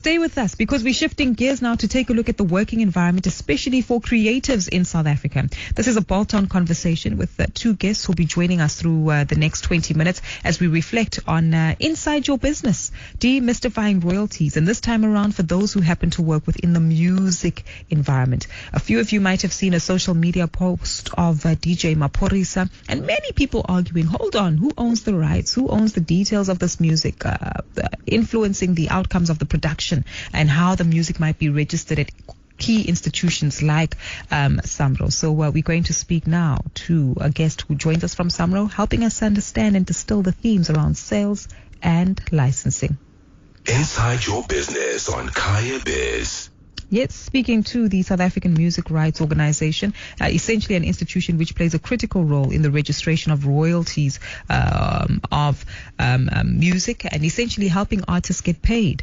stay with us because we're shifting gears now to take a look at the working environment, especially for creatives in South Africa. This is a bolt-on conversation with two guests who'll be joining us through the next 20 minutes as we reflect on inside your business, demystifying royalties. And this time around, for those who happen to work within the music environment. A few of you might have seen a social media post of DJ Maphorisa, and many people arguing, hold on, who owns the rights? Who owns the details of this music, influencing the outcomes of the production and how the music might be registered at key institutions like SAMRO. So we're going to speak now to a guest who joins us from SAMRO, helping us understand and distill the themes around sales and licensing. Inside your business on Kaya Biz. Yes, speaking to the South African Music Rights Organization, essentially an institution which plays a critical role in the registration of royalties of music and essentially helping artists get paid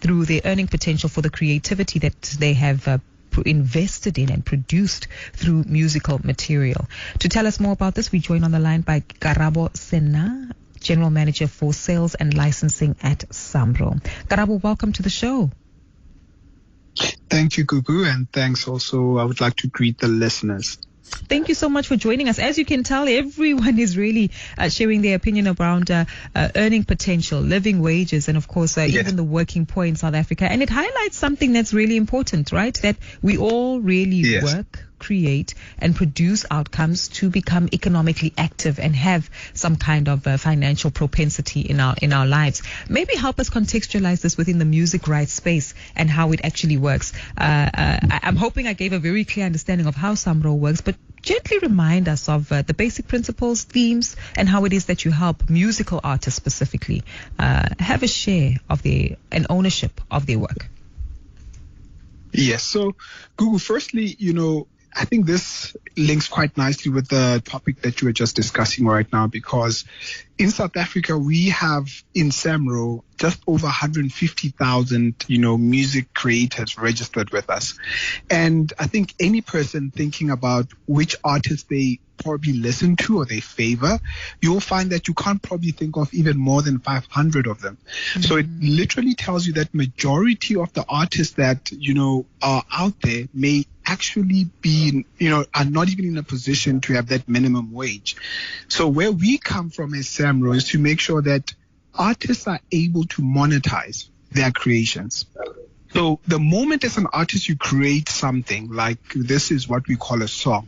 through their earning potential for the creativity that they have invested in and produced through musical material. To tell us more about this, we join on the line by Karabo Senna, General Manager for Sales and Licensing at SAMRO. Karabo, welcome to the show. Thank you, Gugu, and thanks also. I would like to greet the listeners. Thank you so much for joining us. As you can tell, everyone is really sharing their opinion around earning potential, living wages, and of course, even the working poor in South Africa. And it highlights something that's really important, right? That we all really work, create, and produce outcomes to become economically active and have some kind of financial propensity in our lives. Maybe help us contextualize this within the music rights space and how it actually works. I'm hoping I gave a very clear understanding of how SAMRO works, but gently remind us of the basic principles, themes, and how it is that you help musical artists specifically have a share of and ownership of their work. Yes. So, Google, firstly, I think this links quite nicely with the topic that you were just discussing right now, because in South Africa, we have in SAMRO just over 150,000, music creators registered with us. And I think any person thinking about which artists they probably listen to or they favor, you'll find that you can't probably think of even more than 500 of them. Mm-hmm. So it literally tells you that majority of the artists that, are out there may actually be, are not even in a position to have that minimum wage. So where we come from as SAMRO is to make sure that artists are able to monetize their creations. So the moment as an artist you create something, like this is what we call a song,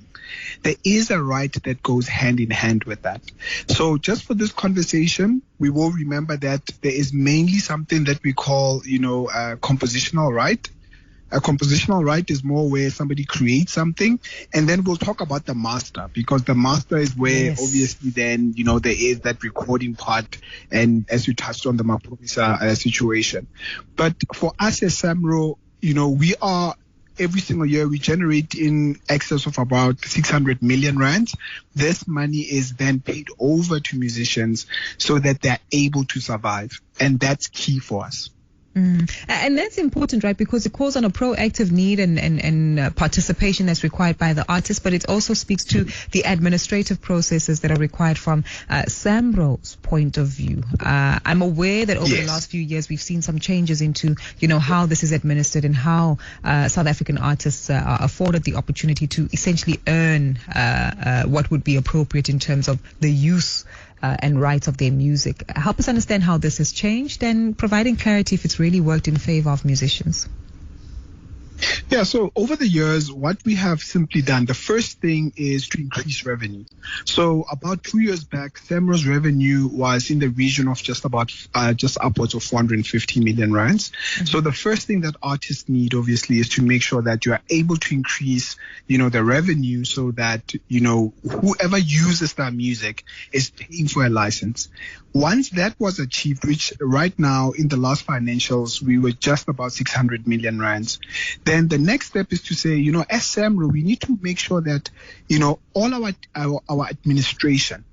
there is a right that goes hand in hand with that. So just for this conversation, we will remember that there is mainly something that we call, a compositional right. A compositional right is more where somebody creates something, and then we'll talk about the master, because the master is where obviously then, there is that recording part, and as you touched on the Maphorisa situation. But for us as SAMRO, we are, every single year we generate in excess of about 600 million rands. This money is then paid over to musicians so that they're able to survive, and that's key for us. And that's important, right? Because it calls on a proactive need and participation that's required by the artist, but it also speaks to the administrative processes that are required from SAMRO's point of view. I'm aware that over the last few years we've seen some changes into, how this is administered and how South African artists are afforded the opportunity to essentially earn what would be appropriate in terms of the use and rights of their music. Help us understand how this has changed and providing clarity if it's really worked in favor of musicians. Yeah, so over the years, what we have simply done, the first thing is to increase revenue. So about 2 years back, SAMRO's revenue was in the region of just upwards of 450 million rands. Mm-hmm. So the first thing that artists need, obviously, is to make sure that you are able to increase, the revenue so that, whoever uses that music is paying for a license. Once that was achieved, which right now in the last financials, we were just about 600 million rands. Then the next step is to say, as SAMRO, we need to make sure that, all our administration,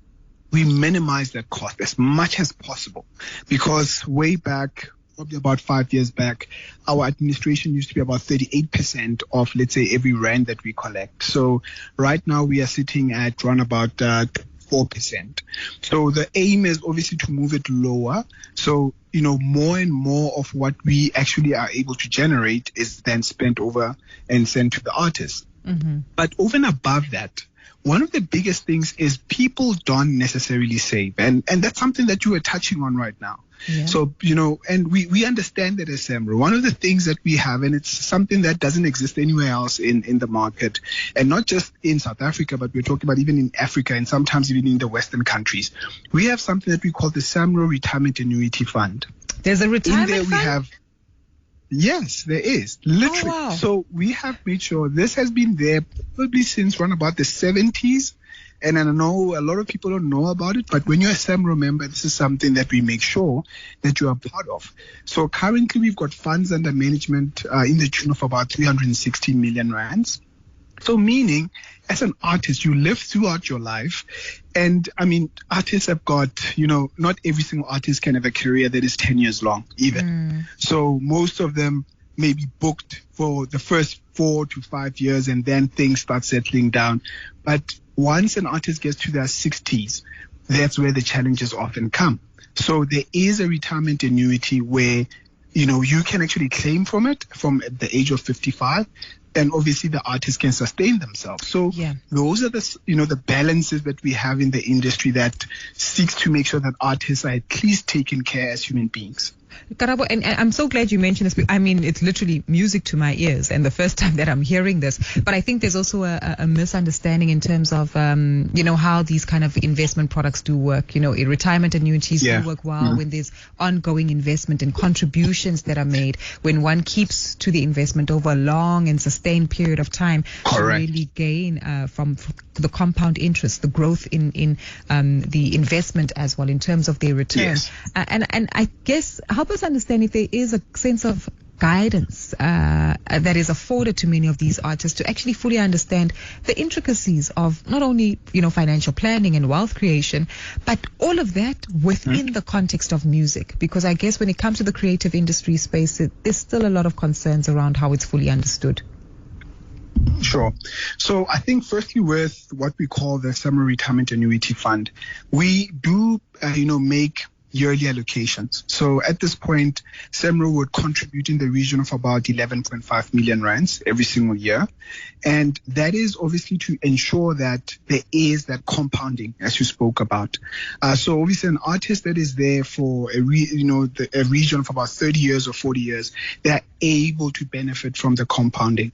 we minimize that cost as much as possible. Because way back, probably about 5 years back, our administration used to be about 38% of, let's say, every rand that we collect. So right now we are sitting at around about 4%. So the aim is obviously to move it lower. So, more and more of what we actually are able to generate is then spent over and sent to the artists. Mm-hmm. But over and above that, one of the biggest things is people don't necessarily save. And that's something that you were touching on right now. Yeah. So, and we understand that as SAMRO. One of the things that we have, and it's something that doesn't exist anywhere else in the market, and not just in South Africa, but we're talking about even in Africa and sometimes even in the Western countries. We have something that we call the SAMRO Retirement Annuity Fund. There's a retirement in there fund? We have. Yes, there is. Literally. Oh, wow. So we have made sure this has been there probably since around about the 70s. And I know a lot of people don't know about it, but when you're a SAMRO member, this is something that we make sure that you are part of. So currently we've got funds under management in the tune of about 316 million rands. So meaning, as an artist, you live throughout your life. And I mean, artists have got, not every single artist can have a career that is 10 years long even. So most of them may be booked for the first 4 to 5 years and then things start settling down. But once an artist gets to their 60s, that's where the challenges often come. So there is a retirement annuity where, you can actually claim from it from the age of 55. And obviously the artists can sustain themselves. So those are the balances that we have in the industry that seeks to make sure that artists are at least taken care as human beings. Karabo, and I'm so glad you mentioned this. I mean, it's literally music to my ears, and the first time that I'm hearing this. But I think there's also a misunderstanding in terms of, how these kind of investment products do work. Retirement annuities do work well when there's ongoing investment and contributions that are made, when one keeps to the investment over a long and sustained period of time. Correct. To really gain from the compound interest, the growth in the investment as well in terms of their return. Yes. And I guess help us understand if there is a sense of guidance that is afforded to many of these artists to actually fully understand the intricacies of not only financial planning and wealth creation, but all of that within the context of music. Because I guess when it comes to the creative industry space, there's still a lot of concerns around how it's fully understood. Sure. So I think firstly with what we call the SAMRO Retirement Annuity Fund, we do, make yearly allocations. So at this point, SAMRO would contribute in the region of about 11.5 million rands every single year. And that is obviously to ensure that there is that compounding, as you spoke about. So obviously an artist that is there for a region of about 30 years or 40 years, they're able to benefit from the compounding.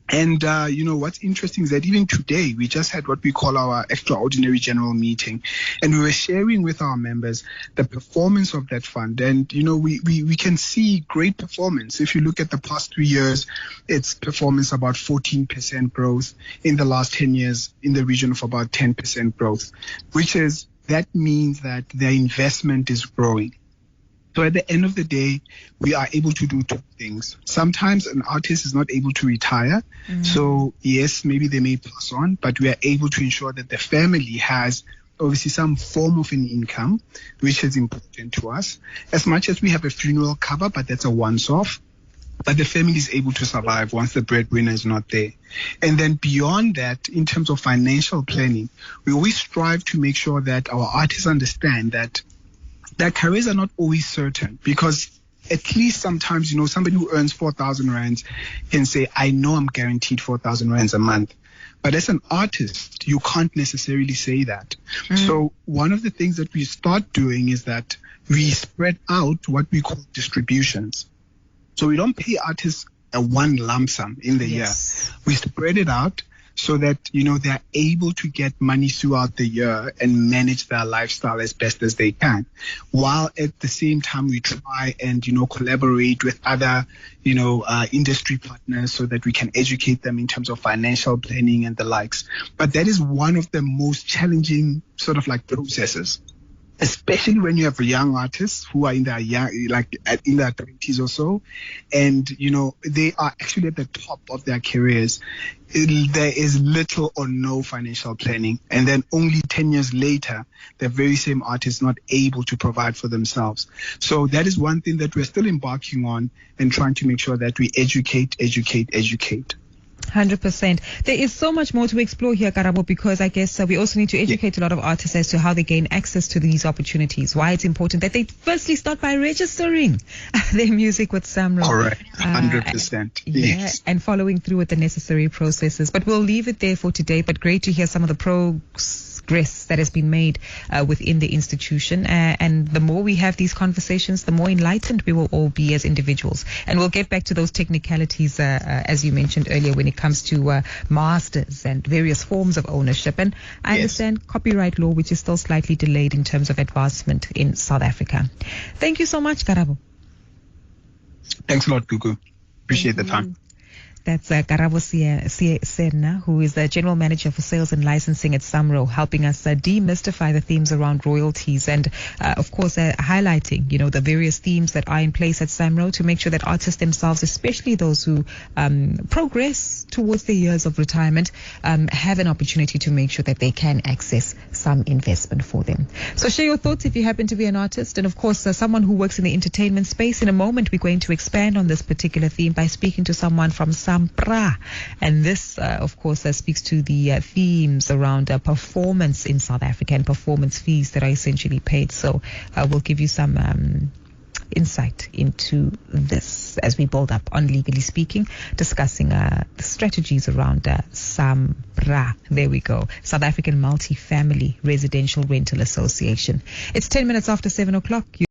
And, what's interesting is that even today, we just had what we call our extraordinary general meeting, and we were sharing with our members the performance of that fund. And, we can see great performance. If you look at the past 3 years, it's performance about 14% growth. In the last 10 years, in the region of about 10% growth, that means that their investment is growing. So at the end of the day, we are able to do two things. Sometimes an artist is not able to retire. So yes, maybe they may pass on, but we are able to ensure that the family has obviously some form of an income, which is important to us. As much as we have a funeral cover, but that's a once-off. But the family is able to survive once the breadwinner is not there. And then beyond that, in terms of financial planning, we always strive to make sure that our artists understand that their careers are not always certain, because at least sometimes, somebody who earns 4,000 rands can say, I know I'm guaranteed 4,000 rands a month. But as an artist, you can't necessarily say that. So one of the things that we start doing is that we spread out what we call distributions. So we don't pay artists a one lump sum in the year. We spread it out so that, they're able to get money throughout the year and manage their lifestyle as best as they can. While at the same time, we try and, collaborate with other, industry partners so that we can educate them in terms of financial planning and the likes. But that is one of the most challenging sort of like processes, especially when you have young artists who are in their in their 20s or so, and they are actually at the top of their careers. There is little or no financial planning, and then only 10 years later, the very same artist not able to provide for themselves. So that is one thing that we're still embarking on and trying to make sure that we educate. 100%. There is so much more to explore here, Karabo, because I guess we also need to educate a lot of artists as to how they gain access to these opportunities, why it's important that they firstly start by registering their music with SAMRO. Correct. 100%. Yes. And following through with the necessary processes. But we'll leave it there for today. But great to hear some of the progress that has been made within the institution. And the more we have these conversations, the more enlightened we will all be as individuals. And we'll get back to those technicalities, as you mentioned earlier, when it comes to masters and various forms of ownership. And I understand copyright law, which is still slightly delayed in terms of advancement in South Africa. Thank you so much, Karabo. Thanks a lot, Gugu. Appreciate the time. That's Karabo Senna, who is the General Manager for Sales and Licensing at SAMRO, helping us demystify the themes around royalties and, of course, highlighting, the various themes that are in place at SAMRO to make sure that artists themselves, especially those who progress towards their years of retirement, have an opportunity to make sure that they can access some investment for them. So share your thoughts if you happen to be an artist and, of course, someone who works in the entertainment space. In a moment, we're going to expand on this particular theme by speaking to someone from SAMRO. And this, of course, speaks to the themes around performance in South Africa and performance fees that are essentially paid. So we'll give you some insight into this as we build up on Legally Speaking, discussing the strategies around SAMRO. There we go. South African Multi-Family Residential Rental Association. It's 10 minutes after 7 o'clock.